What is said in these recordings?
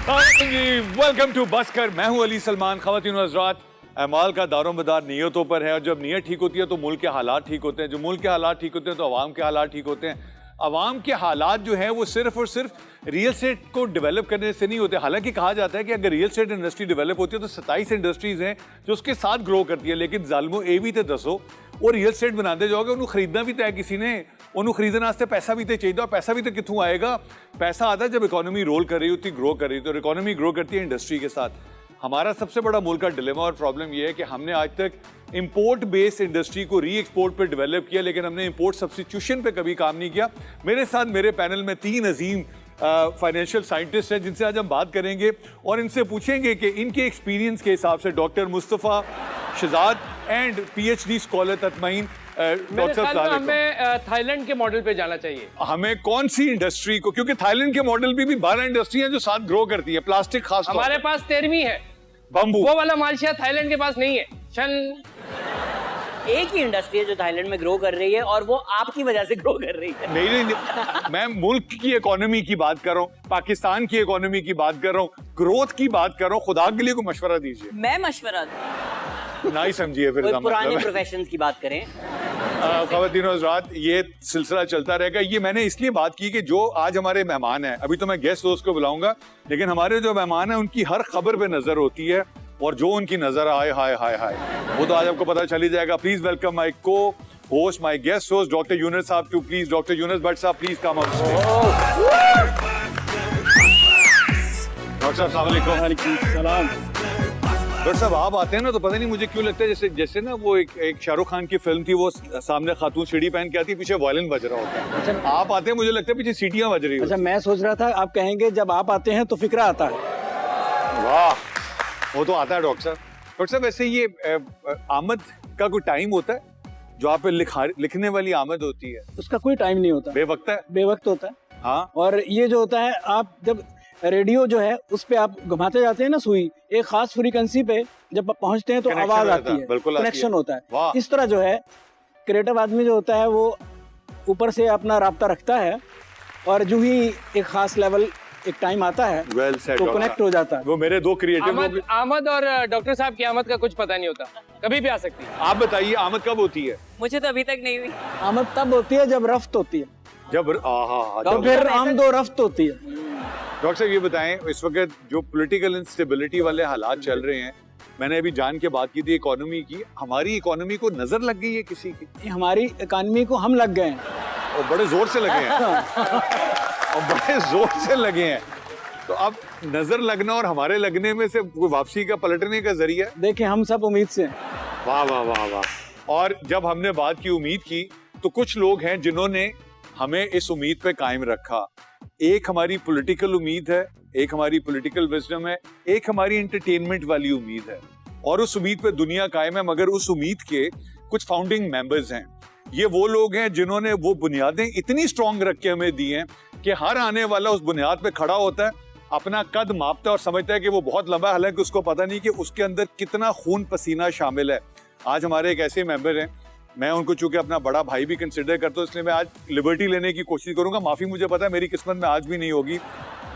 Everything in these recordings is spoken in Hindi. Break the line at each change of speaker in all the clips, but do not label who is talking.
Welcome to बसकर। मैं हूं अली सलमान। ख़वातीन व हज़रात, अमाल का दारोमदार नीयतों पर है और जब नीयत ठीक होती है तो मुल्क के हालात ठीक होते हैं। जो मुल्क के हालात ठीक होते हैं तो अवाम के हालात ठीक होते हैं। अवाम के हालात जो हैं वो सिर्फ और सिर्फ रियल एस्टेट को डेवलप करने से नहीं होते। हालांकि कहा जाता है कि अगर रियल एस्टेट इंडस्ट्री डेवलप होती है तो 27 इंडस्ट्रीज हैं जो उसके साथ ग्रो करती है। लेकिन जालिमो ये भी तो दसो, वो रियल एस्टेट बनाते जाओगे, उन्होंने खरीदना भी तय किसी ने, उन्होंने खरीदने वास्ते पैसा भी तो चाहिए। और पैसा भी तो कितों आएगा? पैसा आता है जब इकोनॉमी रोल कर रही होती, ग्रो कर रही होती है। और इकोनॉमी ग्रो करती है इंडस्ट्री के साथ। हमारा सबसे बड़ा मुल्क का डिलेमा और प्रॉब्लम यह है कि हमने आज तक इंपोर्ट बेस्ड इंडस्ट्री को री एक्सपोर्ट पर डेवलप किया, लेकिन हमने इंपोर्ट सब्स्टिट्यूशन पे कभी काम नहीं किया। मेरे साथ मेरे पैनल में 3 अजीम फाइनेंशियल साइंटिस्ट हैं जिनसे आज हम बात करेंगे और इनसे पूछेंगे कि इनके एक्सपीरियंस के हिसाब से doctor Mustafa Shahzad and PhD scholar ततमईन, डॉक्टर साहब,
हमें थाईलैंड के मॉडल पे जाना चाहिए।
हमें कौन सी इंडस्ट्री को, क्योंकि थाईलैंड के मॉडल भी 12 इंडस्ट्री हैं जो साथ ग्रो करती है। प्लास्टिक खास
हमारे पास 13वीं है,
बम्बू,
वो वाला माल शायद थाईलैंड के पास नहीं है। चल,
एक ही इंडस्ट्री है जो थाईलैंड में ग्रो कर रही है और वो आपकी वजह से ग्रो कर रही है।
नहीं, मैं मुल्क की इकोनॉमी की बात कर रहा हूँ, पाकिस्तान की इकोनॉमी की बात कर रहा हूँ, ग्रोथ की बात कर रहा हूँ। खुदा के लिए कोई मशवरा दीजिए।
मैं मशवरा दूं?
ना ही समझिए फिर।
पुराने प्रोफेशंस की बात करें।
ख़वातीन व हज़रात, ये सिलसिला चलता रहेगा। ये मैंने इसलिए बात की कि जो आज हमारे मेहमान हैं, अभी तो मैं गेस्ट होस्ट को बुलाऊंगा, लेकिन हमारे जो मेहमान हैं उनकी हर खबर पे नजर होती है और जो उनकी नजर आए, हाय हाय हाय, वो तो आज आपको पता चल ही जाएगा। Please welcome my cohost, my guest host doctor Yunus साहब to please. Doctor Yunus Bhatt साहब, please come on stage. Doctor साहब, अस्सलाम वालेकुम।
वालेकुम सलाम।
डॉक्टर साहब, आप आते हैं ना तो पता नहीं मुझे क्यों लगता है जैसे जैसे ना वो एक शाहरुख खान की फिल्म थी, वो सामने खातून सीढ़ी पहन के आती है, पीछे वायलिन बज रहा होता है। अच्छा, आप आते हैं मुझे लगता है पीछे सीटियां बज रही है।
अच्छा, मैं सोच रहा था आप कहेंगे जब आप आते हैं तो फिक्रा आता है।
वाह, वो तो आता है डॉक्टर साहब। डॉक्टर साहब, वैसे ये आमद का कोई टाइम होता है जो आप पे लिखने वाली आमद होती है?
उसका कोई टाइम नहीं होता,
बेवक्त है,
बेवक्त होता है।
हाँ।
और ये जो होता है, आप जब रेडियो जो है उस पे आप घुमाते जाते हैं ना सुई, एक खास फ्रीक्वेंसी पे जब आप पहुंचते हैं तो आवाज आती है, कनेक्शन होता है। इस तरह जो है क्रिएटिव आदमी जो होता है वो ऊपर से अपना राब्ता रखता है और जो ही एक खास लेवल एक टाइम आता है तो कनेक्ट हो जाता है।
वो मेरे 2 क्रिएटिव
आमद और डॉक्टर साहब की आमद का कुछ पता नहीं होता, कभी भी आ सकती है।
आप बताइए, आमद कब होती है?
मुझे तो अभी तक नहीं हुई।
आमद तब होती है जब रफ्त होती है,
जब
तो फिर आमद और रफ्त होती है।
डॉक्टर साहब, ये बताएं, इस वक्त जो पॉलिटिकल इंस्टेबिलिटी वाले हालात चल रहे हैं, मैंने अभी जान के बात की थी इकोनॉमी की, हमारी इकोनॉमी को नजर लग गई है किसी की?
हमारी इकोनॉमी को हम लग गए हैं
और बड़े जोर से लगे हैं। और बड़े जोर से लगे हैं। तो अब नजर लगना और हमारे लगने में से कोई वापसी का, पलटने का जरिया?
देखिए, हम सब उम्मीद से।
वाह वाह वाह वाह। और जब हमने बात की उम्मीद की तो कुछ लोग हैं जिन्होंने हमें इस उम्मीद पे कायम रखा। एक हमारी पॉलिटिकल उम्मीद है, एक हमारी पॉलिटिकल विजडम है, एक हमारी एंटरटेनमेंट वाली उम्मीद है। और उस उम्मीद पे दुनिया कायम है, मगर उस उम्मीद के कुछ फाउंडिंग मेंबर्स हैं। ये वो लोग हैं जिन्होंने वो बुनियादें इतनी स्ट्रॉन्ग रख के हमें दी हैं कि हर आने वाला उस बुनियाद पे खड़ा होता है, अपना कद मापता है और समझता है कि वो बहुत लंबा है, हालांकि उसको पता नहीं कि उसके अंदर कितना खून पसीना शामिल है। आज हमारे एक ऐसे मेंबर हैं, मैं उनको चूंकि अपना बड़ा भाई भी कंसिडर करता हूँ, इसलिए मैं आज लिबर्टी लेने की कोशिश करूंगा। माफी मुझे पता है मेरी किस्मत में आज भी नहीं होगी।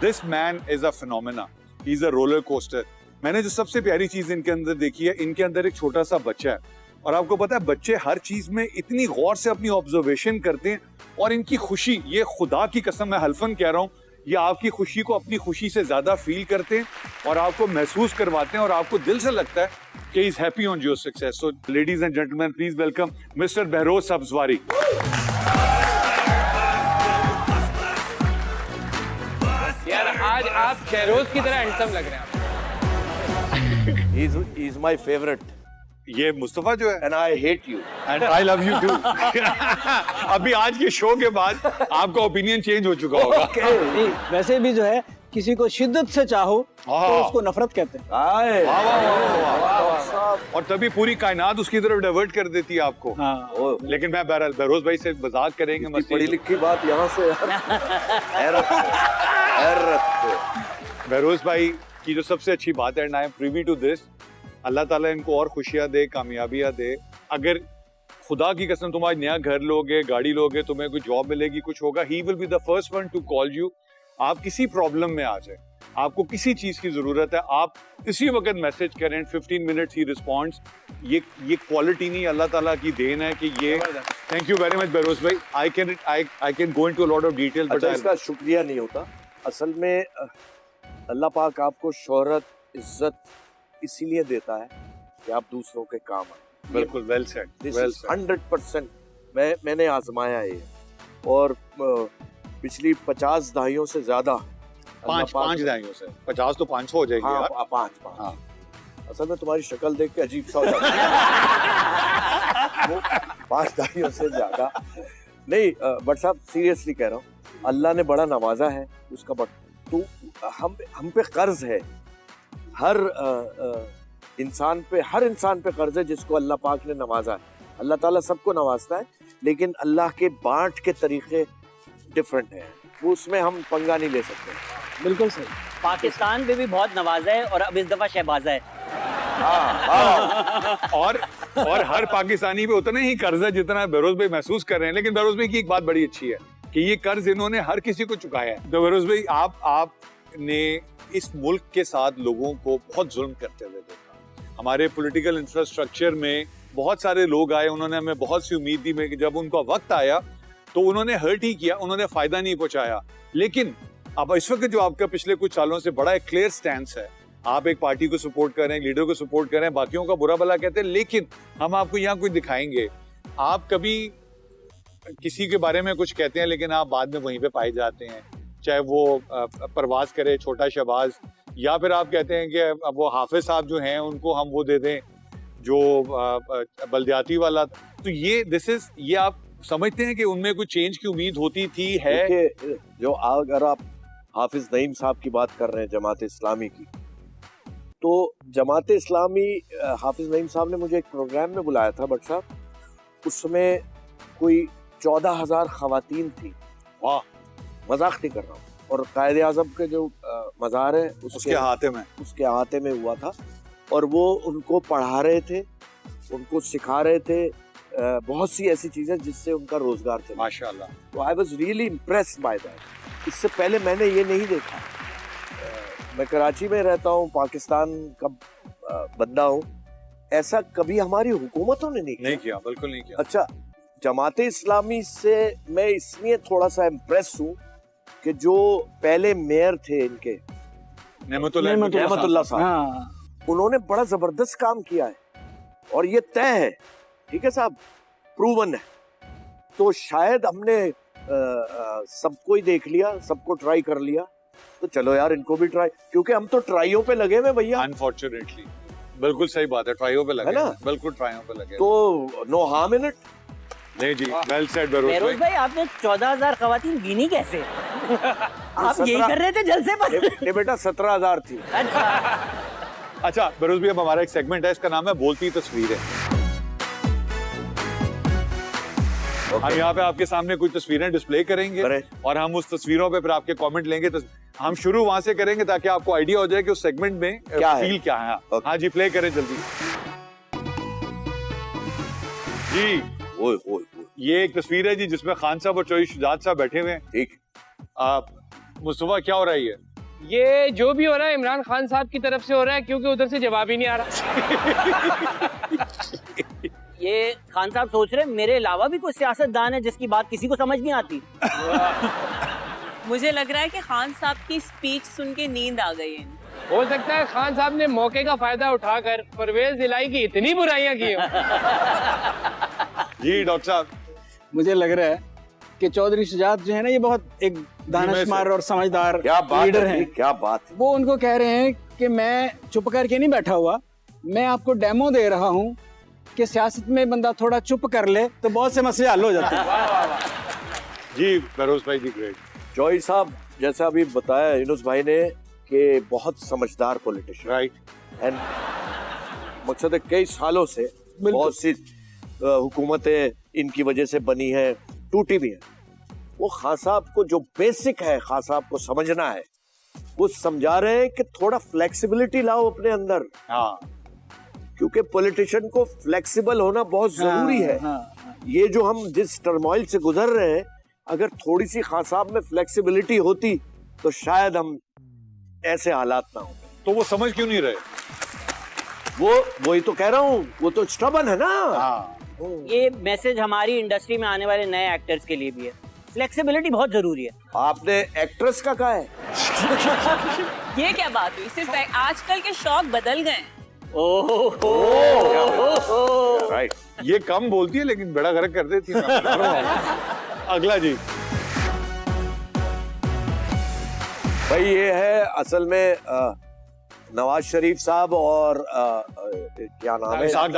This man is a phenomena, he is a roller coaster. मैंने जो सबसे प्यारी चीज इनके अंदर देखी है, इनके अंदर एक छोटा सा बच्चा है। और आपको पता है, बच्चे हर चीज में इतनी गौर से अपनी ऑब्जर्वेशन करते हैं और इनकी खुशी, ये खुदा की कसम मैं हल्फन कह रहा हूँ, ये आपकी खुशी को अपनी खुशी से ज्यादा फील करते हैं और आपको महसूस करवाते हैं और आपको दिल से लगता है कि is happy on your success. So ladies and gentleman, please welcome mister Behroz Sabzwari.
यार, आज आप शहरोज की तरह हैंडसम लग रहे हैं।
He is my favorite.
ये मुस्तफा जो है,
And I hate you.
and I love you too. अभी आज के शो के बाद आपका ओपिनियन चेंज हो चुका होगा।
नहीं, वैसे भी जो है किसी को शिद्दत से चाहो तो उसको नफरत कहते हैं।
Aye.
वाह वाह वाह वाह। और तभी पूरी कायनात उसकी तरफ डाइवर्ट कर देती है आपको।
हाँ।
लेकिन मैं बहरहाल बहरोज भाई से मजाक करेंगे, मस्ती
पढ़ी लिखी बात यहाँ से
बहरोज भाई की जो सबसे अच्छी बात है, and I am privy to this, अल्लाह ताला इनको और खुशियां दे, कामयाबियां दे। अगर खुदा की कसम तुम आज नया घर लोगे, गाड़ी लोगे, तुम्हें कोई जॉब मिलेगी, कुछ होगा, he will be the first one two call you. आप किसी प्रॉब्लम में आ जाए, आपको किसी चीज की जरूरत है, आप इसी वक्त मैसेज करें, 15 मिनट्स ही रिस्पॉन्स। ये क्वालिटी नहीं, अल्लाह ताला की देन है कि ये। Thank you very much Behroz भाई। I can go into a lot of detail, but
इसका शुक्रिया नहीं होता। असल में अल्लाह पाक आपको शोहरत, इज्जत इसीलिए देता है कि आप दूसरों के काम आए।
बिल्कुल, वेल सेड, वेल सेड।
100% मैंने आजमाया है, और पिछली 50 दहाइयों से ज्यादा,
पांच दहाइयों से 50 तो 500 हो जाएगी यार।
हाँ, पांच।
हाँ।
असल में तुम्हारी शक्ल देख के अजीब सा हो जाता है। वो 5 दहाइयों से ज्यादा नहीं, बट साहब सीरियसली कह रहा हूँ, अल्लाह ने बड़ा नवाजा है उसका, बट तो हम पे कर्ज है, हर इंसान पे कर्ज है जिसको अल्लाह पाक ने नवाजा है। अल्लाह ताला सबको नवाजता है, लेकिन अल्लाह के बांट के तरीके डिफरेंट हैं, वो उसमें हम पंगा नहीं ले सकते।
बिल्कुल सही।
पाकिस्तान पे भी बहुत नवाजा है और अब इस दफा शहबाजा है।
और हर पाकिस्तानी पे उतना ही कर्ज है जितना बेरोज भाई महसूस कर रहे हैं। लेकिन बेरोज भाई की एक बात बड़ी अच्छी है कि ये कर्ज इन्होंने हर किसी को चुकाया है। तो बेरोज भाई, आपने इस मुल्क के साथ लोगों को बहुत जुल्म करते हुए देखा। हमारे पॉलिटिकल इंफ्रास्ट्रक्चर में बहुत सारे लोग आए, उन्होंने हमें बहुत सी उम्मीद दी, कि जब उनका वक्त आया तो उन्होंने हर्ट ही किया, उन्होंने फायदा नहीं पहुंचाया। लेकिन अब इस वक्त जो आपका पिछले कुछ सालों से बड़ा एक क्लियर स्टैंस है, आप एक पार्टी को सपोर्ट कर रहे हैं, लीडर को सपोर्ट कर रहे हैं, बाकियों का बुरा भला कहते हैं, लेकिन हम आपको यहाँ कुछ दिखाएंगे। आप कभी किसी के बारे में कुछ कहते हैं लेकिन आप बाद में वहीं पे पाए जाते हैं, चाहे वो परवाज करे छोटा शहबाज, या फिर आप कहते हैं कि अब वो हाफिज साहब जो हैं उनको हम वो दे दें जो बल्दियाती वाला। तो ये आप समझते हैं कि उनमें कुछ चेंज की उम्मीद होती थी, है?
जो अगर आप हाफिज नईम साहब की बात कर रहे हैं जमात इस्लामी की, तो जमात इस्लामी, हाफिज नईम साहब ने मुझे एक प्रोग्राम में बुलाया था बट साहब, उसमें कोई 14,000 खवातीन थी।
वाह,
मजाक नहीं कर रहा हूँ। और कायदे आजम के जो मज़ार है उसके हाथे में हुआ था, और वो उनको पढ़ा रहे थे, उनको सिखा रहे थे बहुत सी ऐसी चीजें जिससे उनका रोजगार चला।
माशाल्लाह।
तो I was really impressed by that. इससे पहले मैंने ये नहीं देखा। मैं कराची में रहता हूँ, पाकिस्तान का बंदा हूँ, ऐसा कभी हमारी हुकूमतों ने नहीं
किया। बिल्कुल नहीं किया।
अच्छा, जमाते इस्लामी से मैं इसलिए थोड़ा सा इम्प्रेस हूँ कि जो पहले मेयर थे इनके, नेमतुल्लाह साहब, उन्होंने बड़ा जबरदस्त काम किया है, और ये तय है, ठीक है साहब, प्रूवन है। तो शायद हमने सबको ही देख लिया, सबको ट्राई कर लिया, तो चलो यार इनको भी ट्राई, क्योंकि हम तो ट्राइयों पे लगे हुए भैया।
अनफॉर्चुनेटली, बिल्कुल सही बात है, ट्राइयों पे लगे
है ना,
बिल्कुल ट्राइयों पे लगे।
तो नो हार्म इन इट।
नहीं जी, वेल सेड
बेरोज भाई। आपने 14,000 खवातीन गिनी कैसे? आप यही कर रहे थे जलसे पर?
ये बेटा 17,000 थी।
अच्छा बेरोज भाई, अब हमारा एक सेगमेंट है, इसका नाम है बोलती तस्वीरें। हम यहाँ पे आपके सामने कुछ तस्वीरें डिस्प्ले करेंगे और हम उस तस्वीरों पे फिर आपके कमेंट लेंगे। हम शुरू वहां से करेंगे ताकि आपको आइडिया हो जाए कि उस सेगमेंट में फील क्या है। हाँ जी, प्ले करें जल्दी जी। ये एक तस्वीर है जी जिसमें खान साहब और चौधरी शुजात साहब बैठे हुए हैं।
ठीक,
मुस्तफा क्या हो रहा है?
ये जो भी हो रहा है इमरान खान साहब की तरफ से हो रहा है, क्योंकि उधर से जवाब ही नहीं आ रहा।
ये खान साहब सोच रहे मेरे अलावा भी कोई सियासतदान है जिसकी बात किसी को समझ नहीं आती।
मुझे लग रहा है कि खान साहब की स्पीच सुन के नींद आ गई है।
हो सकता है खान साहब ने मौके का फायदा उठाकर परवेज इलाही की इतनी बुराइयां की हो।
जी डॉक्टर साहब,
मुझे लग रहा है कि चौधरी शुजात जो है ना, ये बहुत एक दानिशमार और समझदार लीडर हैं।
क्या बात है।
वो उनको कह रहे हैं कि मैं चुप करके नहीं बैठा हुआ, मैं आपको डेमो दे रहा हूँ कि सियासत में बंदा थोड़ा चुप कर ले तो बहुत से मसले हल हो जाते हैं।
जी बेरोज भाई जी, ग्रेट।
जॉय साहब, जैसा अभी बताया यूनुस भाई ने कि बहुत समझदार पॉलिटिशियन, राइट, एंड मकसद है कई सालों से बहुत सी हुकूमतें इनकी वजह से बनी है, टूटी भी है। वो खान साहब को जो बेसिक है, खान साहब को समझना है, वो समझा रहे हैं कि थोड़ा फ्लेक्सिबिलिटी लाओ अपने अंदर।
हाँ,
क्योंकि पॉलिटिशियन को फ्लेक्सिबल होना बहुत जरूरी है। ये जो हम जिस टर्मोइल से गुजर रहे हैं, अगर थोड़ी सी खान साहब में फ्लेक्सिबिलिटी होती तो शायद हम ऐसे हालात ना हो।
तो वो समझ क्यों नहीं रहे?
वही तो कह रहा हूँ, वो तो स्टबन है ना।
हाँ,
ये मैसेज हमारी इंडस्ट्री में आने वाले नए एक्टर्स के लिए भी है, फ्लेक्सिबिलिटी बहुत जरूरी है।
आपने एक्ट्रेस का कहा है?
ये क्या बात हुई? सिर्फ आजकल के शौक बदल गए।
राइट।
ये कम बोलती है लेकिन बड़ा गरक कर देती है। अगला जी।
भाई ये है असल में नवाज शरीफ साहब और क्या नाम है,
इसाक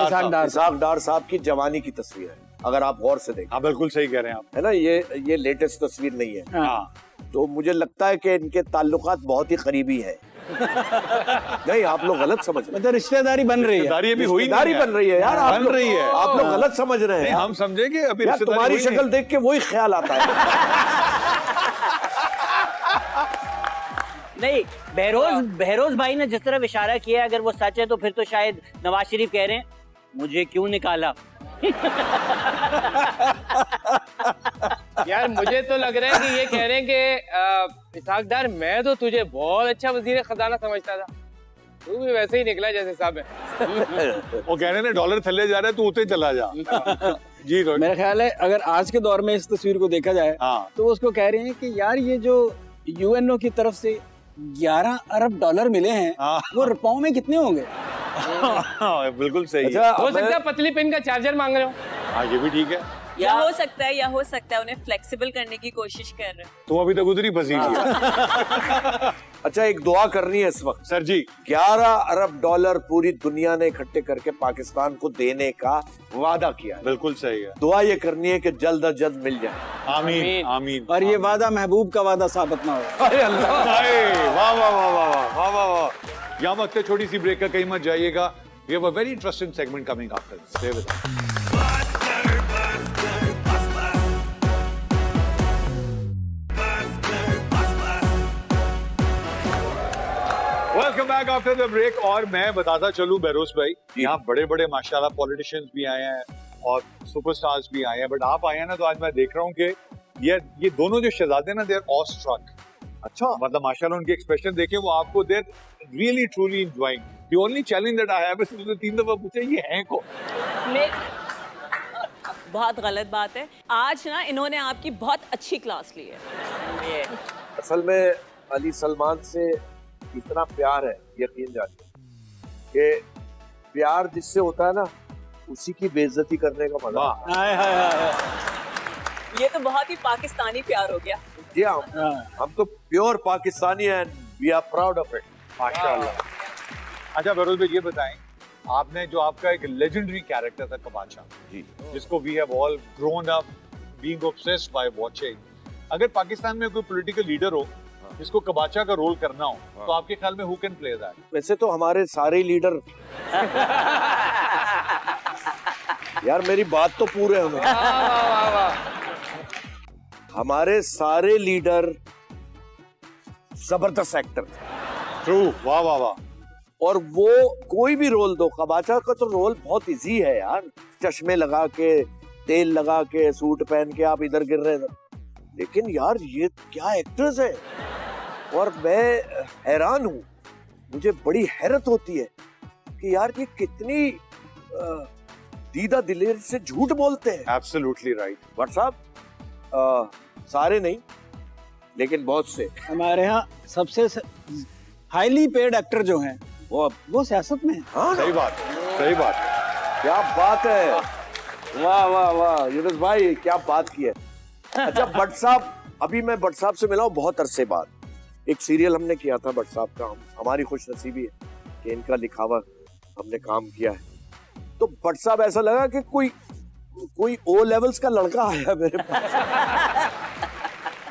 डार साहब की जवानी की तस्वीर है, अगर आप गौर से देखें।
हाँ बिल्कुल सही कह रहे हैं आप,
है ना, ये लेटेस्ट तस्वीर नहीं है।
हाँ।
तो मुझे लगता है कि इनके ताल्लुकात बहुत ही करीबी है। नहीं, आप लोग गलत समझ रहे हैं।
मतलब रिश्तेदारी बन रही है।
रिश्तेदारी अभी हुई नहीं
रिश्तेदारी बन रही है यार,
बन रही है।
आप लोग गलत समझ रहे हैं।
हम समझेंगे अभी
यार, तुम्हारी शक्ल देख के वही ख्याल आता है।
नहीं, बहरोज भाई ने जिस तरह इशारा किया है, अगर वो सच है तो फिर तो शायद नवाज शरीफ कह रहे हैं मुझे क्यों निकाला।
यार मुझे तो लग रहा है कि ये कह रहे हैं कि इसाक डार, मैं तो तुझे बहुत अच्छा वजीर खजाना समझता था, तू भी वैसे ही निकला जैसे साहब है।
वो कह रहे हैं डॉलर थल्ले जा रहा है, तू उतने चला जा। जी रोहित।
मेरा ख्याल है अगर आज के दौर में इस तस्वीर को देखा जाए
हाँ।
तो उसको कह रहे हैं कि यार ये जो यूएनओ की तरफ से 11 अरब डॉलर मिले हैं,
हाँ।
वो रुपयों में कितने होंगे?
हाँ, बिल्कुल सही है।
अच्छा,
हो सकता है पतली पेन का चार्जर मांग रहे हो।
हाँ ये भी ठीक है।
या हो सकता है उन्हें फ्लेक्सिबल करने की कोशिश कर रहे हैं।
तुम अभी तक उधर ही फंसी हुई है।
अच्छा, एक दुआ करनी है इस वक्त।
सर जी।
11 अरब डॉलर पूरी दुनिया ने इकट्ठे करके पाकिस्तान को देने का वादा किया है।
बिल्कुल सही है।
दुआ ये करनी है कि जल्द अज जल्द मिल जाए।
आमीन आमीन।
और ये वादा महबूब का वादा साबित ना हो।
अरे अल्लाह।
वाह वाह वाह वाह वाह वाह वाह वाह। यहाँ वक्त है छोटी सी ब्रेक का, कहीं मत जाइएगा। We have a very interesting segment coming after this. Stay with us. Welcome back after the break. और मैं बताता चलूं बहरोज भाई, यहाँ बड़े बड़े माशाल्लाह पॉलिटिशियंस भी आए हैं और सुपरस्टार्स भी आए हैं, बट आप आए हैं ना तो आज मैं देख रहा हूँ कि ये दोनों जो शहजादे हैं ना, दे आर ऑ स्ट्रक। अच्छा, मतलब माशाल्लाह उनके एक्सप्रेशन देखे, वो आपको they really truly enjoying. The only challenge that I have is मुझे 3 दफा पूछे ये हैं कौन?
बहुत गलत बात है। आज ना इन्होंने आपकी बहुत अच्छी क्लास ली है।
असल में अली सलमान से इतना प्यार है, यकीन जानिए कि प्यार जिससे होता है ना, उसी की बेइज्जती करने का मजा।
ये तो बहुत ही पाकिस्तानी प्यार हो गया।
जी हाँ, हम तो प्योर पाकिस्तानी हैं, we are proud of it.
माशाल्लाह। अच्छा बहरोज भाई, ये बताएं, आपने जो आपका एक लेजेंडरी कैरेक्टर था कबाचा,
जी,
जिसको we have all grown up being obsessed by watching, अगर पाकिस्तान में कोई पॉलिटिकल लीडर हो जिसको कबाचा का रोल करना हो, तो आपके ख्याल में हु कैन प्ले दैट?
वैसे तो हमारे सारे लीडर यार मेरी बात तो पूरे होने। हमारे सारे लीडर जबरदस्त एक्टर थे।
ट्रू, वाह वाह वाह।
और वो कोई भी रोल दो, कबाचा का तो रोल बहुत इजी है यार। चश्मे लगा के, तेल लगा के, सूट पहन के आप इधर गिर रहे हैं, लेकिन यार ये क्या एक्टर्स है। और मैं हैरान हूँ, मुझे बड़ी हैरत होती है कि यार ये कितनी दीदा दिलेर से झूठ बोलते हैं।
Absolutely right.
बट साहब सारे नहीं, लेकिन बहुत से
हमारे यहाँ सबसे हाईली पेड एक्टर जो हैं वो सियासत में है।
हाँ,
सही बात, सही बात।
क्या बात है, वाह वाह वाह यूनुस भाई, क्या बात की है। अच्छा भट्ट साहब, अभी मैं भट्ट साहब से मिला हूँ बहुत अरसे बाद। एक सीरियल हमने किया था भट्ट साहब का, हमारी खुशनसीबी है कि इनका लिखा हुआ हमने काम किया है। तो भट्ट साहब ऐसा लगा कि कोई ओ लेवल्स का लड़का आया मेरे पास।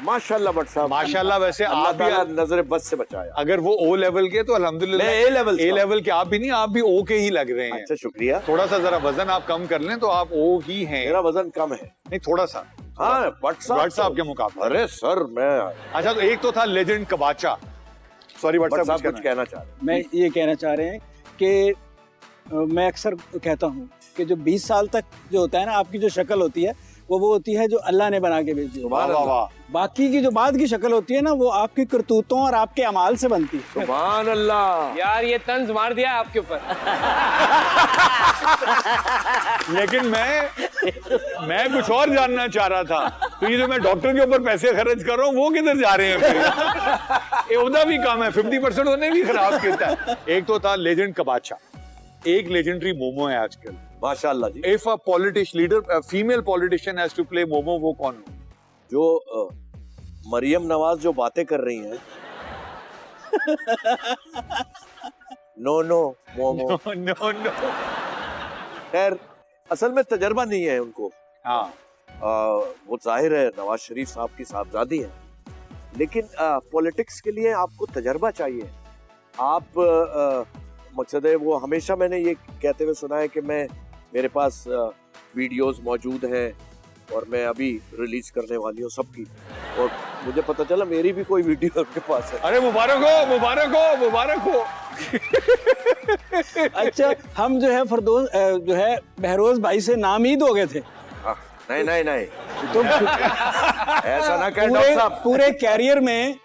माशाल्लाह भट्ट साहब,
माशाल्लाह। वैसे आप भी
नजर बस से बचाया।
अगर वो ओ लेवल के तो अल्हम्दुलिल्लाह।
ए लेवल
के आप भी नहीं, आप भी ओ के ही लग रहे हैं।
अच्छा शुक्रिया।
थोड़ा सा जरा वजन आप कम कर लें तो आप ओ ही हैं।
मेरा वजन कम है।
नहीं, थोड़ा सा।
हाँ, भट्ट
साहब के मुकाबले।
अरे सर मैं,
अच्छा तो एक तो था लेजेंड कबाचा। सॉरी भट्ट साहब
कुछ कहना चाह रहे हैं।
मैं ये कहना चाह रहे हैं कि मैं अक्सर कहता हूँ कि जो 20 साल तक जो होता है ना, आपकी जो शक्ल होती है वो होती है जो अल्लाह ने बना के भेजी है।
वाह वाह वाह।
बाकी की जो बाद की शक्ल होती है ना, वो आपकी करतूतों और आपके अमाल से बनती है।
सुभान अल्लाह।
यार ये तंज मार दिया आपके ऊपर।
लेकिन मैं कुछ और जानना चाह रहा था, तो ये जो मैं डॉक्टर के ऊपर पैसे खर्च कर रहा हूँ वो किधर जा रहे हैं फिर? ये उदा भी कम है, 50% होने भी खराब किया है। एक तो था लेजेंड कबाचा, एक लेजेंडरी मोमो है आजकल।
माशाल्लाह जी।
If a politician leader female politician has to play momo, वो कौन हो?
जो मरियम नवाज जो बातें कर रही हैं, no no momo.
No no.
खैर असल में तजर्बा नहीं है उनको।
हाँ,
वो जाहिर है नवाज शरीफ साहब की साहबजादी है, लेकिन पॉलिटिक्स के लिए आपको तजर्बा चाहिए। आप मकसद है वो, हमेशा मैंने ये कहते हुए सुना है कि मेरे पास वीडियोस मौजूद हैं और मैं अभी रिलीज करने वाली हूँ सबकी, और मुझे पता चला मेरी भी कोई वीडियो आपके पास है।
अरे मुबारक हो, मुबारक हो, मुबारक हो।
अच्छा, हम जो है फरदौस जो है बहरोज भाई से नामीद हो गए थे।
नहीं नहीं नहीं,
तो
ऐसा ना कहें डॉक्टर साहब।
पूरे कैरियर में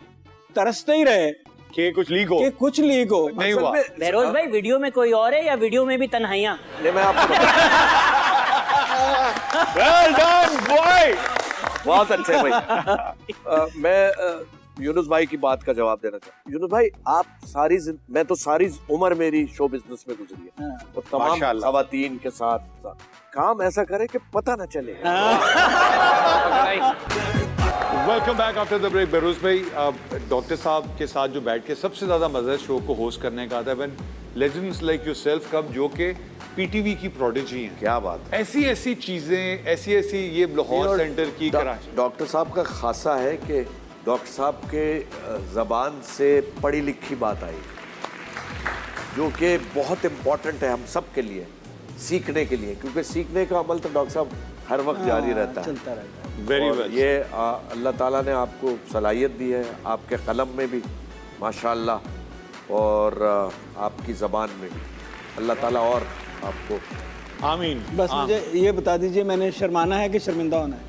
तरसते ही रहे
कि कुछ लीक हो,
कि कुछ लीक हो।
नहीं हुआ।
बहरोज भाई, वीडियो में कोई और है या वीडियो में भी तन्हाइयां?
नहीं, मैं आपको
Well done, boy!
बहुत अच्छे भाई। मैं यूनुस भाई की बात का जवाब देना चाहता हूँ। यूनुस भाई, आप मैं तो सारी उम्र मेरी शो बिजनेस में गुजरी है, और तमाम
माशाल्लाह।
खवातीन के साथ काम ऐसा करे कि पता न चले।
Welcome back after the break. Behroze भाई, डॉक्टर साहब के साथ जो बैठ के सबसे ज्यादा मजा शो को होस्ट करने का आता है व्हेन लेजेंड्स लाइक योरसेल्फ कम, जो कि पीटीवी की प्रोडिजी हैं।
क्या बात है।
ऐसी चीजें, ऐसी ये लाहौर सेंटर की, कराची।
डॉक्टर साहब का खासा है कि डॉक्टर साहब के जबान से पढ़ी लिखी बात आई, जो कि बहुत इम्पोर्टेंट है हम सब के लिए, सीखने के लिए, क्योंकि सीखने का अमल तो डॉक्टर साहब हर वक्त जारी रहता है,
चलता रहता है।
वेरी
और
वेल।
ये अल्लाह ताला ने आपको सलाहियत दी है, आपके कलम में भी माशाल्लाह, और आपकी ज़बान में भी। अल्लाह ताला और आपको
आमीन।
बस मुझे ये बता दीजिए, मैंने शर्माना है कि शर्मिंदा होना है?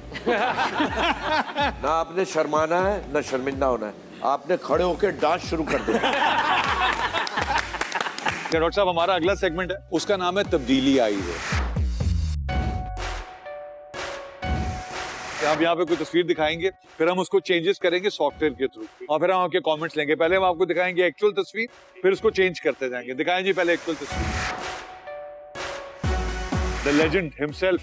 ना आपने शर्माना है ना शर्मिंदा होना है, आपने खड़े होकर डांस शुरू कर दिया।
डॉक्टर साहब, हमारा अगला सेगमेंट है, उसका नाम है तब्दीली आई है। आप यहाँ पे कोई तस्वीर दिखाएंगे, फिर हम उसको चेंजेस करेंगे सॉफ्टवेयर के थ्रू, और फिर हम आपके कमेंट्स लेंगे। पहले हम आपको दिखाएंगे एक्चुअल तस्वीर, फिर उसको चेंज करते जाएंगे। दिखाएं जी पहले एक्चुअल तस्वीर। The legend himself.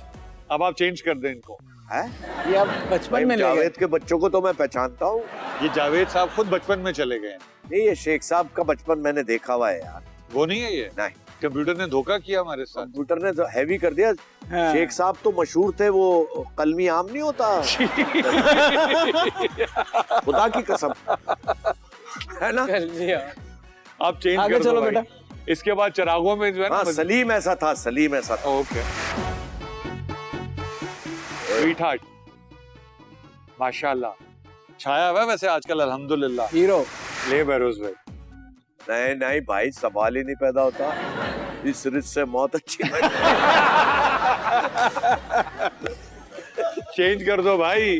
अब आप चेंज कर दें इनको।
है
ये आप बचपन में ले गए।
जावेद के बच्चों को तो मैं पहचानता हूँ।
ये जावेद साहब खुद बचपन में चले गए हैं।
नहीं, ये शेख साहब का बचपन मैंने देखा हुआ है यार।
वो नहीं है ये?
नहीं,
कंप्यूटर ने धोखा किया हमारे साथ।
कंप्यूटर ने तो हैवी कर दिया।
हाँ।
शेख साहब तो मशहूर थे, वो कलमी आम नहीं होता। खुदा की कसम, है ना।
आप चेंज
आगे
कर दो
चलो
भाई।
बेटा।
इसके बाद चिरागों में जो है ना,
हाँ, सलीम ऐसा था, सलीम ऐसा था।
ओके। स्वीट हार्ट, माशाल्लाह छाया हुआ है वैसे आजकल, अल्हम्दुलिल्लाह।
हीरो।
ले बहरूज भाई।
नहीं नहीं भाई, सवाल ही नहीं पैदा होता। इस रिश्ते से मौत अच्छी।
चेंज कर दो भाई।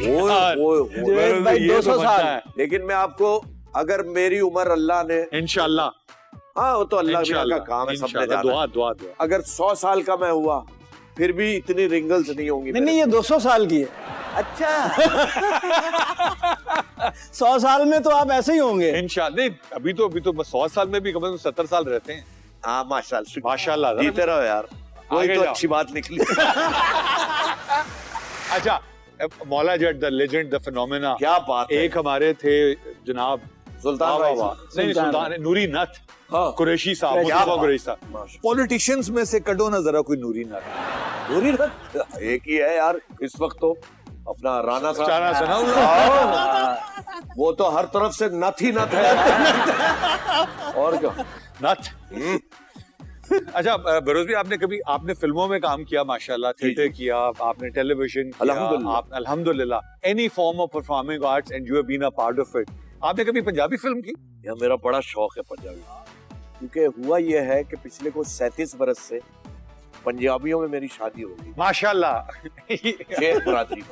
जावेद भाई,
ये
200
तो बनता
साल।
है।
लेकिन मैं आपको, अगर मेरी उम्र अल्लाह ने,
इंशाल्लाह,
हाँ वो तो अल्लाह का
इंशाल्लाह,
काम है, सबने
इंशाल्लाह,
जाना।
दुआ दुआ दुआ।
अगर 100 साल का मैं हुआ फिर भी इतनी रिंगल्स नहीं होंगी।
नहीं, ये 200 साल की है।
अच्छा।
100 साल में तो आप ऐसे ही होंगे।
इंशाल्लाह। नहीं, अभी तो 100 साल में भी कम से कम 70 साल रहते हैं।
हाँ माशाल्लाह,
माशाल्लाह।
जीते रहो यार, कोई
आगे
तो
जाओ।
अच्छी बात निकली।
अच्छा, Maula Jatt, the legend, the phenomena.
क्या बात है।
एक हमारे थे जनाब
सुल्तान
वाह,
भाई
वाह,
साहब।
नहीं, सुल्तान नूरी नथ
हाँ।
कुरैशी साहब,
क्या
मुस्तफा
बात।
कुरैशी साहब।
माशाल्लाह।
पॉलिटिशियंस में से कटो ना जरा कोई नूरी नथ।
नूरी नथ एक ही है यार इस वक्त तो, अपना राणा साहब।
चारा सना
वो तो हर तरफ से नथ ही नथ है। और क्या
नथ। अच्छा बरोज भी, आपने फिल्मों में काम किया माशाल्लाह, थिएटर किया, आपने टेलीविजन किया,
अल्हम्दुलिल्लाह।
अल्हम्दुलिल्लाह, any form of performing arts and you have been a part of it. आपने कभी पंजाबी फिल्म की?
यह मेरा बड़ा शौक है पंजाबी, क्योंकि हुआ यह है कि पिछले कुछ 37 बरस से पंजाबियों में मेरी शादी होगी,
माशाल्लाह।
शेख बरादरी में।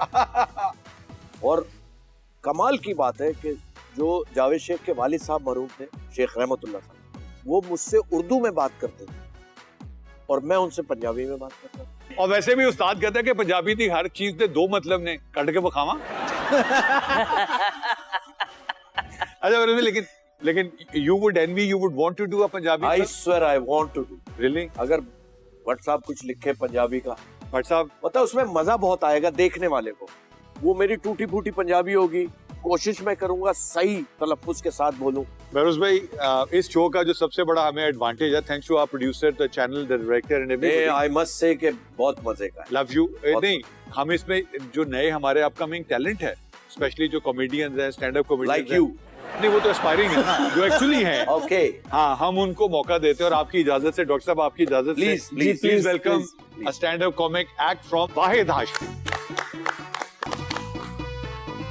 और कमाल की बात है कि जो जावेद शेख के वालिद साहब मरहूम थे, शेख रहमतुल्लाह साहब, वो मुझसे उर्दू में बात करते थे और मैं उनसे पंजाबी में बात करता था।
और वैसे भी उस्ताद कहता है कि पंजाबी दी हर चीज दे दो मतलब ने, कट के बखावा। अच्छा लेकिन you would envy, you would want to do a Punjabi
I
film?
swear I want to do।
Really?
अगर भट्ट साहब कुछ लिखे पंजाबी का,
भट्ट साहब,
पता है उसमें मजा बहुत आएगा देखने वाले को। वो मेरी टूटी फूटी पंजाबी होगी, कोशिश मैं करूंगा सही तलफ्फुज के साथ बोलूं।
बेरोज भाई, इस शो का जो सबसे बड़ा हमें एडवांटेज है, thanks to our producer, the channel, the director and everybody,
I must say कि बहुत मजे का है।
Love you. नहीं, हम इसमें जो नए हमारे अपकमिंग टैलेंट है, स्पेशली जो कॉमेडियंस हैं, stand up comedians
like you.
नहीं, वो तो एस्पायरिंग है ना, जो एक्चुअली है।
ओके,
हाँ, हम उनको मौका देते हैं और आपकी इजाजत से, डॉक्टर साहब आपकी इजाजत
Please,
से,
please,
please welcome
please.
A stand up comic act from Wahid Hashmi.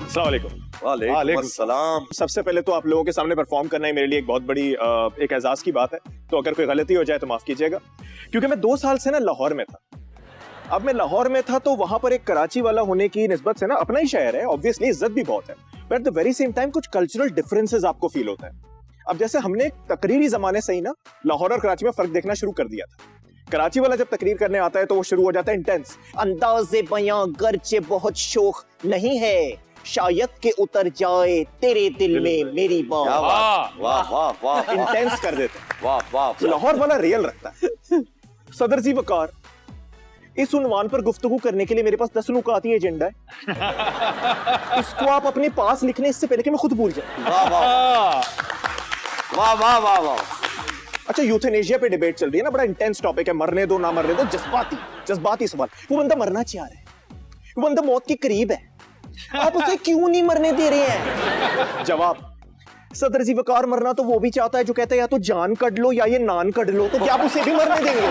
अस्सलाम वालेकुम।
वालेकुम अस्सलाम।
सबसे पहले तो आप लोगों के सामने परफॉर्म करना ही मेरे लिए एक बहुत बड़ी एक एजाज की बात है, तो अगर कोई गलती हो जाए तो माफ कीजिएगा, क्योंकि मैं 2 साल से ना लाहौर में था। अब मैं लाहौर में था तो वहां पर एक कराची वाला होने की निस्बत से ना अपना ही शहर है, ऑब्वियसली इज्जत भी बहुत है, but at the very same time कुछ कल्चरल डिफरेंसेस आपको फील होता है। अब जैसे हमने तकरीरी जमाने से ही ना लाहौर और कराची में फर्क देखना शुरू कर दिया था। कराची वाला जब तकरीर करने आता है तो वो शुरू हो जाता है इंटेंस, अंदाज़े बयां गर्चे बहुत शोख नहीं है, शायद के उतर जाए तेरे दिल में मेरी बात।
क्या बात, वाह वाह वाह,
इंटेंस कर देते हैं।
वाह वाह।
लाहौर वाला रियल रखता है। सदर जी वकार, इस उन्वान पर गुफ्तगू करने के लिए मेरे पास 10 नुकाती एजेंडा है, इसको आप अपने पास लिखने इससे पहले कि मैं खुद भूल जाऊं।
वाह वाह वाह वाह वाह वाह।
अच्छा, यूथेनेशिया पे डिबेट चल रही है ना, बड़ा इंटेंस टॉपिक है, मरने दो ना मरने दो, जज्बाती सवाल। वो बंदा मरना चाह रहा है, वो बंदा मौत के करीब है, आप उसे क्यों नहीं मरने दे रहे हैं? जवाब, सदर जी वकार मरना तो वो भी चाहता है जो कहता है या तो जान कट लो या ये नान कट लो, तो क्या आप उसे भी मरने देंगे?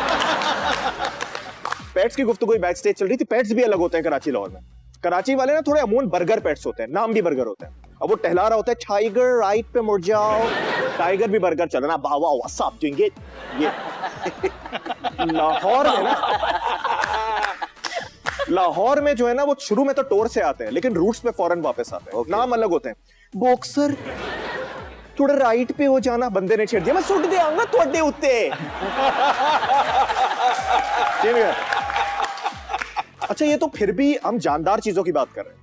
पेट्स की गुफ्तगू बैक स्टेज चल रही थी। पेट्स भी अलग होते हैं कराची लाहौर में। कराची वाले ना थोड़े अमूमन बर्गर पेट्स होते हैं, नाम भी बर्गर होता है। अब वो टहला रहा होता है, टाइगर राइट पे मुड़ जाओ, टाइगर भी बर्गर चल रहा, वाह वाह व्हाट्स अप डूइंग इट। ये लाहौर में ना, लाहौर में जो है ना वो शुरू में तो टोर से आते हैं लेकिन रूट्स पे फौरन वापस आते हैं। नाम अलग होते हैं। बॉक्सर थोड़ा राइट पे हो जाना, बंदे ने छेड़ दिया, मैं सुट देंगा ਤੁਹਾਡੇ ਉੱਤੇ। अच्छा, ये तो फिर भी हम जानदार चीजों की बात कर रहे हैं।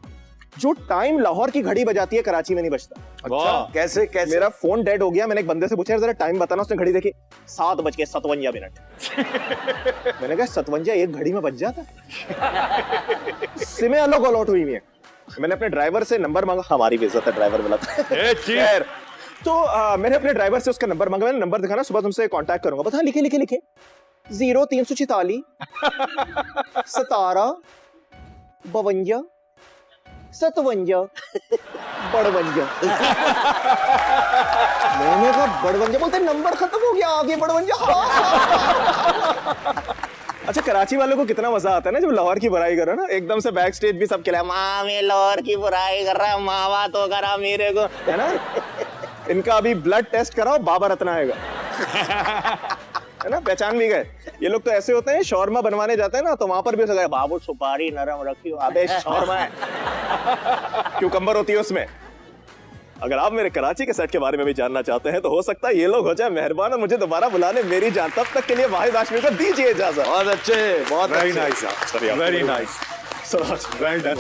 जो टाइम लाहौर की घड़ी बजाती है कराची में नहीं बजता।
अच्छा, कैसे कैसे?
मेरा फोन डेड हो गया, मैंने एक बंदे से पूछा जरा टाइम बताना, उसने घड़ी देखी 7:57 मैंने कहा 57 एक घड़ी में बज जाता है? सिमें अलग ऑल आउट हुई है। मैंने अपने ड्राइवर से नंबर मांगा, हमारी बेइज्जत है ड्राइवर वाला। खैर, तो मैंने अपने ड्राइवर से उसका नंबर मांगा, मैंने नंबर दिखाना, सुबह तुमसे कांटेक्ट करूंगा। बता, लिखे लिखे लिखे 0346 17 52 57 बड़वंजा। मैंने कहा बड़वंजा, बोलते नंबर खत्म हो गया, आगे बड़वंजा। अच्छा, कराची वालों को कितना मजा आता है ना जब लाहौर की बुराई करो ना, एकदम से बैक स्टेज भी सब खिलाया, माँ मैं लाहौर की बुराई कर रहा, मावा तो करा मेरे को, है ना। इनका अभी ब्लड टेस्ट कराओ, बाबा रत्ना आएगा, है ना, पहचान भी गए। ये लोग तो ऐसे होते हैं, शौरमा बनवाने जाते हैं ना तो वहां पर भी हो बाबू सुपारी नरम रखियो, अबे शौरमा है, क्यूकम्बर होती है उसमें। अगर आप मेरे कराची के सेट के बारे में भी जानना चाहते हैं तो हो सकता है ये लोग हो जाए मेहरबान और मुझे दोबारा बुलाने मेरी जान। तब तक के लिए वाहिद हाशमी को दीजिए इजाजत।
बहुत अच्छे, बहुत
वेरी
अच्छे।
Nice, very nice, well done,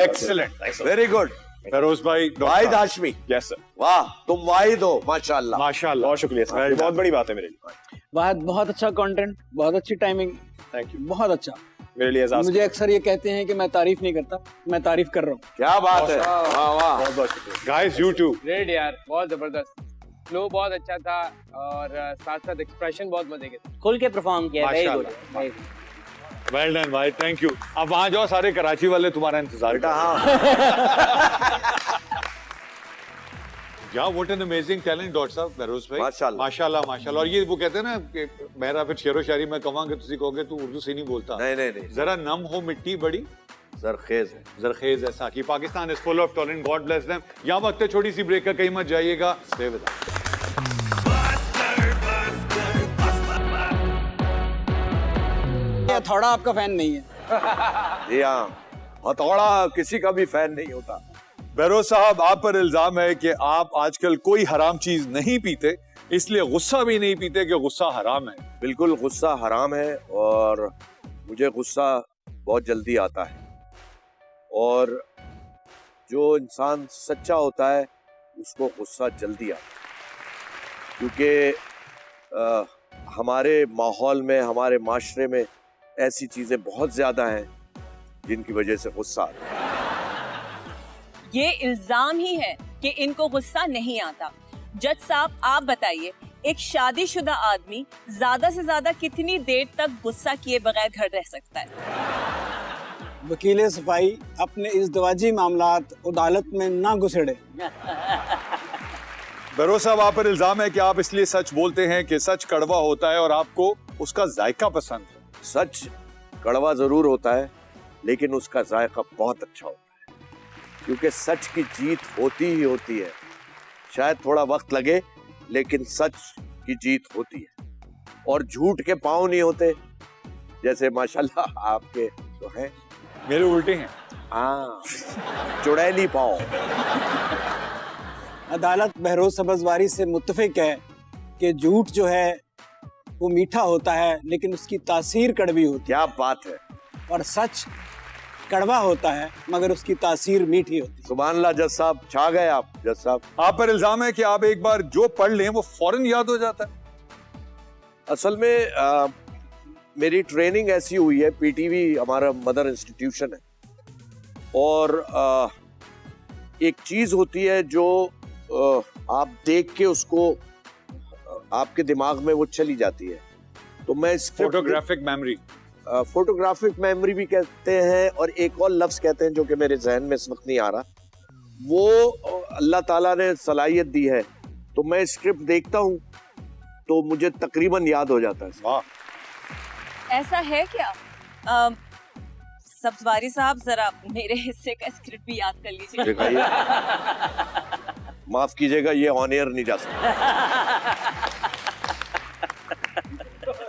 excellent,
very good.
Feroz भाई,
वाहिद हाशमी,
यस सर,
वाह, तुम वाहिद हो, माशाल्लाह।
माशाल्लाह,
बहुत शुक्रिया सर, ये बहुत बड़ी बात है मेरे लिए।
बहुत अच्छा कंटेंट, बहुत अच्छी टाइमिंग,
थैंक यू,
बहुत अच्छा।
मेरे लिए एजाज।
मुझे अक्सर ये कहते हैं कि मैं तारीफ नहीं करता, मैं तारीफ कर रहा हूँ।
क्या बात है, वाह वाह।
बहुत बहुत शुक्रिया
गाइस, यू टू
ग्रेट यार, बहुत जबरदस्त, फ्लो बहुत अच्छा था और साथ साथ एक्सप्रेशन बहुत मजे के थे।
खुल के परफॉर्म किया, वेरी गुड।
माशाल्लाह। वेल डन भाई, थैंक यू। अब वहां जाओ, सारे कराची वाले तुम्हारा इंतजार कर
हाँ,
या what an amazing talent doctor साहब, फेरोज भाई,
माशाल्लाह।
माशाल्लाह माशाल्लाह। और ये वो कहते हैं ना कि मेरा फिर शेरो शायरी में कहांगे, तुसी कहोगे तू उर्दू से नहीं बोलता।
नहीं नहीं नहीं,
जरा नम हो मिट्टी बड़ी
जरखेज है।
जरखेज है साकी। Pakistan is full of talent, God bless them. यहाँ वक्त है छोटी सी ब्रेक का, कहीं मत जाइएगा, स्टे विद अस।
हथौड़ा आपका फैन नहीं है।
जी हाँ, हथौड़ा किसी का भी फैन नहीं होता।
बहरोज साहब, आप पर इल्जाम है कि आप आजकल कोई हराम चीज नहीं पीते, इसलिए गुस्सा भी नहीं पीते कि गुस्सा हराम है।
बिल्कुल, गुस्सा हराम है और मुझे गुस्सा बहुत जल्दी आता है। और जो इंसान सच्चा होता है उसको गुस्सा जल्दी आता है, क्योंकि हमारे माहौल में, हमारे माशरे में ऐसी चीजें बहुत ज्यादा हैं जिनकी वजह से गुस्सा आता है।
ये इल्जाम ही है कि इनको गुस्सा नहीं आता। जज साहब, आप बताइए, एक शादीशुदा आदमी ज्यादा से ज्यादा कितनी देर तक गुस्सा किए बगैर घर रह सकता है?
वकील सफाई अपने इस दवाजी मामलात अदालत में ना घुसेड़े।
बहरोज साहब, आप पर इल्जाम है कि आप इसलिए सच बोलते हैं कि सच कड़वा होता है और आपको उसका जायका पसंद है।
सच कड़वा जरूर होता है, लेकिन उसका जायका बहुत अच्छा होता है, क्योंकि सच की जीत होती ही होती है। शायद थोड़ा वक्त लगे, लेकिन सच की जीत होती है। और झूठ के पांव नहीं होते, जैसे माशाल्लाह आपके तो हैं।
मेरे उल्टे हैं।
हाँ, चुड़ैली पांव।
अदालत बहरोज सब्ज़वारी से मुत्तफिक है कि झूठ जो है वो मीठा होता है, लेकिन उसकी तासीर कड़वी होती
क्या बात है।
है, और सच कड़वा होता है मगर उसकी तासीर मीठी होती है।
सुभान अल्लाह जज साहब, छा गए आप जज साहब।
आप पर इल्जाम है कि आप एक बार जो पढ़ लें वो फौरन याद हो जाता है।
असल में मेरी ट्रेनिंग ऐसी हुई है, पीटीवी हमारा मदर इंस्टीट्यूशन है, और एक चीज होती है जो आप देख के उसको आपके दिमाग में वो चली जाती है। तो मैं
फोटोग्राफिक मेमोरी,
फोटोग्राफिक मेमोरी भी कहते हैं, और एक और लफ्ज कहते हैं जो कि मेरे जहन में इस वक्त नहीं आ रहा। वो अल्लाह ताला ने सलाहियत दी है, तो मैं स्क्रिप्ट देखता हूँ तो मुझे तकरीबन याद हो जाता है।
वाह,
ऐसा है क्या? सब्ज़वारी साहब, जरा मेरे हिस्से का स्क्रिप्ट भी याद कर लीजिए।
दिखाइए। माफ कीजिएगा, ये ऑन एयर नहीं जा सकता।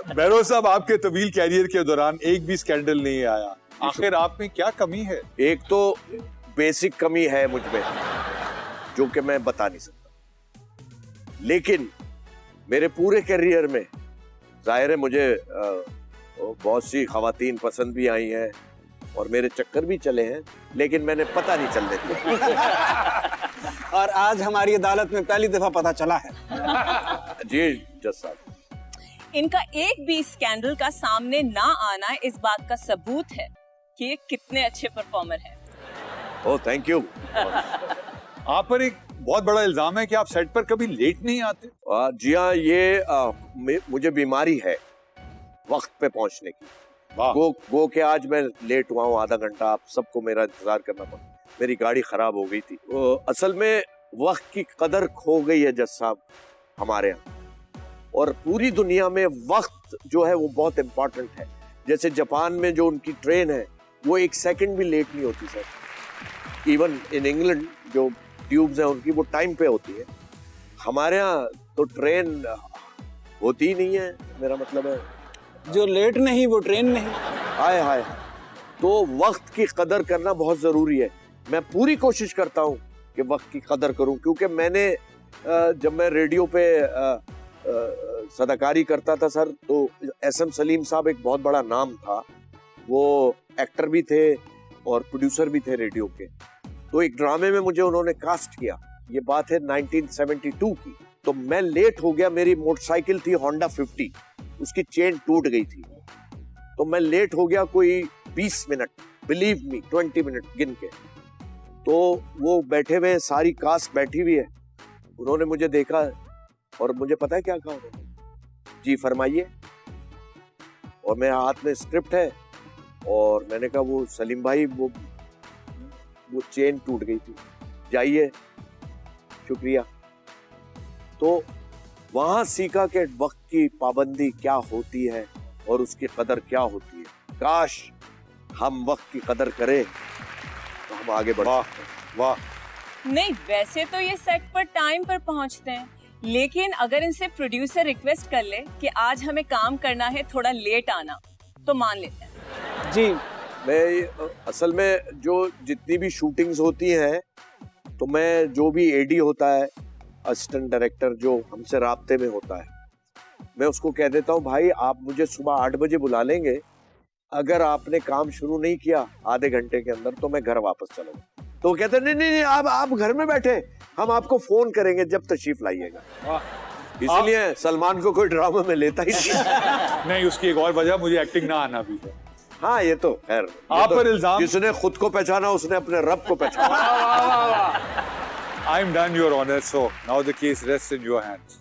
बहरोज साहब, आपके तवील कैरियर के दौरान एक भी स्कैंडल नहीं आया, आखिर आप में क्या कमी है?
एक तो बेसिक कमी है मुझ में जो कि मैं बता नहीं सकता, लेकिन मेरे पूरे करियर में जाहिर है मुझे बहुत सी खवातीन पसंद भी आई हैं और मेरे चक्कर भी चले हैं, लेकिन मैंने पता नहीं चलने दिया।
और आज हमारी अदालत में पहली दफा पता चला है।
जी जज साहब,
इनका एक भी स्कैंडल का सामने ना आना इस बात का सबूत है कि ये कितने अच्छे परफॉर्मर हैं।
Oh thank you.
आप पर एक बहुत बड़ा इल्जाम है कि आप सेट पर कभी लेट नहीं आते।
जी हाँ, ये मुझे बीमारी है वक्त पे पहुंचने की। गो के आज मैं लेट हुआ हूँ आधा घंटा, आप सबको मेरा इंतजार करना पड़ा, मेरी गाड़ी खराब हो गई थी। असल में वक्त की कदर खो गई है जज साहब हमारे यहाँ, और पूरी दुनिया में वक्त जो है वो बहुत इम्पोर्टेंट है। जैसे जापान में जो उनकी ट्रेन है वो एक सेकंड भी लेट नहीं होती सर। इवन इन इंग्लैंड जो ट्यूब्स हैं उनकी वो टाइम पे होती है। हमारे यहाँ तो ट्रेन होती ही नहीं है, मेरा मतलब है
जो लेट नहीं वो ट्रेन नहीं।
हाय हाय। तो वक्त की कदर करना बहुत जरूरी है। मैं पूरी कोशिश करता हूँ कि वक्त की कदर करूँ, क्योंकि मैंने जब मैं रेडियो पे सदाकारी करता था सर, तो एसएम सलीम साहब एक बहुत बड़ा नाम था, वो एक्टर भी थे और प्रोड्यूसर भी थे रेडियो के। तो एक ड्रामे में मुझे उन्होंने कास्ट किया, ये बात है 1972 की। तो मैं लेट हो गया, मेरी मोटरसाइकिल थी होंडा 50, उसकी चेन टूट गई थी, तो मैं लेट हो गया कोई 20 मिनट, बिलीव मी 20 मिनट गिन के। तो वो बैठे हुए, सारी कास्ट बैठी हुई है, उन्होंने मुझे देखा और मुझे पता है क्या कहा उन्होंने, जी फरमाइए। और मेरे हाथ में स्क्रिप्ट है और मैंने कहा वो सलीम भाई वो चेन टूट गई थी, जाइए, शुक्रिया। तो वहां सीखा कि वक्त की पाबंदी क्या होती है और उसकी कदर क्या होती है। काश हम वक्त की कदर करें तो हम आगे बढ़ सकते हैं।
वाह।
नहीं, वैसे तो ये सेट पर टाइम पर पहुंचते हैं, लेकिन अगर इनसे प्रोड्यूसर रिक्वेस्ट कर ले कि आज हमें काम करना है, थोड़ा लेट आना, तो मान लेते हैं।
जी
मैं असल में जो जितनी भी शूटिंग्स होती हैं तो मैं जो भी एडी होता है, असिस्टेंट डायरेक्टर जो हमसे राब्ते में होता है, मैं उसको कह देता हूँ भाई आप मुझे सुबह 8 बजे बुला लेंगे, अगर आपने काम शुरू नहीं किया आधे घंटे के अंदर तो मैं घर वापस चलूंगा। तो वो कहते नहीं नहीं नहीं आप घर में बैठे, हम आपको फोन करेंगे जब तशरीफ लाइएगा। इसलिए सलमान को कोई ड्रामा में लेता ही नहीं।
नहीं, उसकी एक और वजह मुझे एक्टिंग ना आना भी है।
हाँ ये तो खैर
आप पर इल्जाम,
जिसने खुद को पहचाना उसने अपने रब को पहचाना।
I am done, Your Honor. So now the case rests in your hands.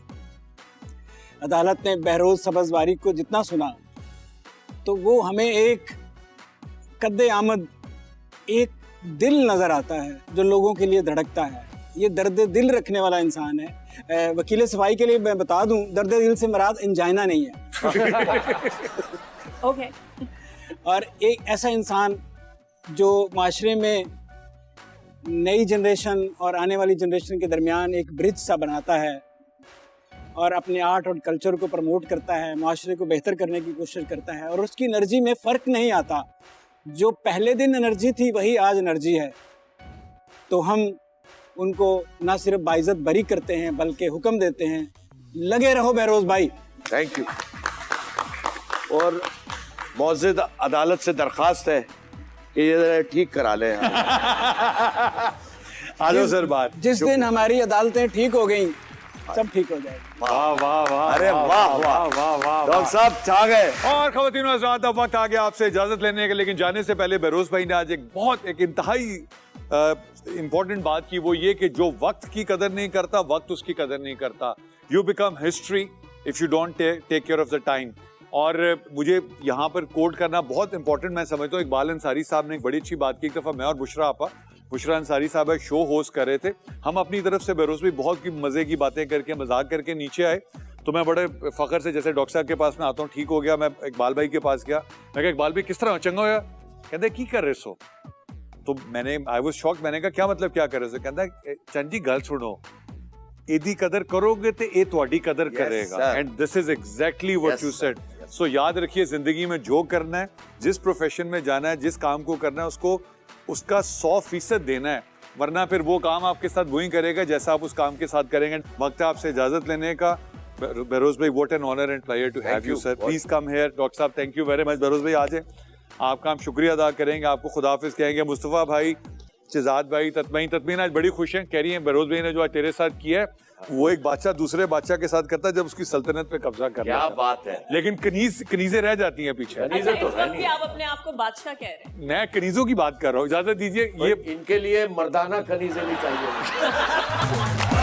अदालत ने बहरोज सब्ज़वारी को जितना सुना तो वो हमें एक कद्दे आमद, एक दिल नजर आता है जो लोगों के लिए धड़कता है। ये दर्द दिल रखने वाला इंसान है। वकील सफाई के लिए मैं बता दूं, दर्द दिल से मुराद इंजाइना नहीं है।
ओके।
और एक ऐसा इंसान जो माशरे में नई जनरेशन और आने वाली जनरेशन के दरमियान एक ब्रिज सा बनाता है और अपने आर्ट और कल्चर को प्रमोट करता है, माशरे को बेहतर करने की कोशिश करता है, और उसकी एनर्जी में फ़र्क नहीं आता। जो पहले दिन एनर्जी थी वही आज एनर्जी है। तो हम उनको ना सिर्फ बाइज़्ज़त बरी करते हैं बल्कि हुक्म देते हैं, लगे रहो बहरोज भाई।
Thank you. और मौजूद अदालत से दरखास्त है कि ये ठीक करा लें।
आलो सर बात।
जिस दिन हमारी अदालतें ठीक हो गई सब ठीक हो जाएगा।
वाह वाह वाह,
अरे वाह वाह वाह वाह, डॉक्टर साहब छा गए।
और ख़वातीन और हज़रात, अब वक्त आ गया आपसे इजाजत लेने का, लेकिन जाने से पहले बहरोज भाई ने आज एक इंतहाई इंपॉर्टेंट बात की, वो ये कि जो वक्त की कदर नहीं करता वक्त उसकी कदर नहीं करता। You become history if you don't take care of the time. और मुझे यहाँ पर कोट करना बहुत इंपॉर्टेंट मैं समझता हूँ। इकबाल अंसारी साहब ने एक बड़ी अच्छी बात की। एक दफ़ा मैं और बुशरा अंसारी साहब एक शो होस्ट कर रहे थे। हम अपनी तरफ से बहरोज भाई बहुत मज़े की बातें करके मजाक करके नीचे आए, तो मैं बड़े फ़ख्र से जैसे डॉक्टर साहब के पास में आता हूँ, ठीक हो गया, मैं इकबाल भाई के पास गया। मैं कहा इकबाल भाई किस तरह चंगा होया? कहते की कर रहे सो? तो मैंने आई वाज शॉक्ड। मैंने कहा क्या मतलब क्या कर रहे सो? कहता चंद जी गल सुनो, एदी कदर करोगे तो ये तुम्हारी कदर करेगा। And this is exactly what you said. So याद रखिए, जिंदगी में जो करना है, जिस प्रोफेशन में जाना है, जिस काम को करना है, उसको उसका 100% देना है, वरना फिर वो काम आपके साथ वही करेगा जैसा आप उस काम के साथ करेंगे। वक्त है आपसे इजाजत लेने का। बहरोज भाई, what an honour and pleasure to have you sir. Please come here. Doctor साहब thank you very much. Behroz भाई आ जाए, आपका हम शुक्रिया अदा करेंगे, आपको खुदाफिज कहेंगे। मुस्तफ़ा भाई, शहजाद भाई, तत्मीन आज बड़ी खुश हैं, कह रही हैं बहरोज भाई ने जो आज तेरे साथ किया है वो एक बादशाह दूसरे बादशाह के साथ करता है जब उसकी सल्तनत पे कब्जा कर
क्या बात है।
लेकिन कनीजें रह जाती हैं पीछे।
अच्छा, इस वक्त भी आप अपने आप को बादशाह कह रहे हैं।
मैं कनीजों की बात कर रहा हूँ, इजाजत दीजिए। ये
इनके लिए मर्दाना कनीजें भी चाहिए।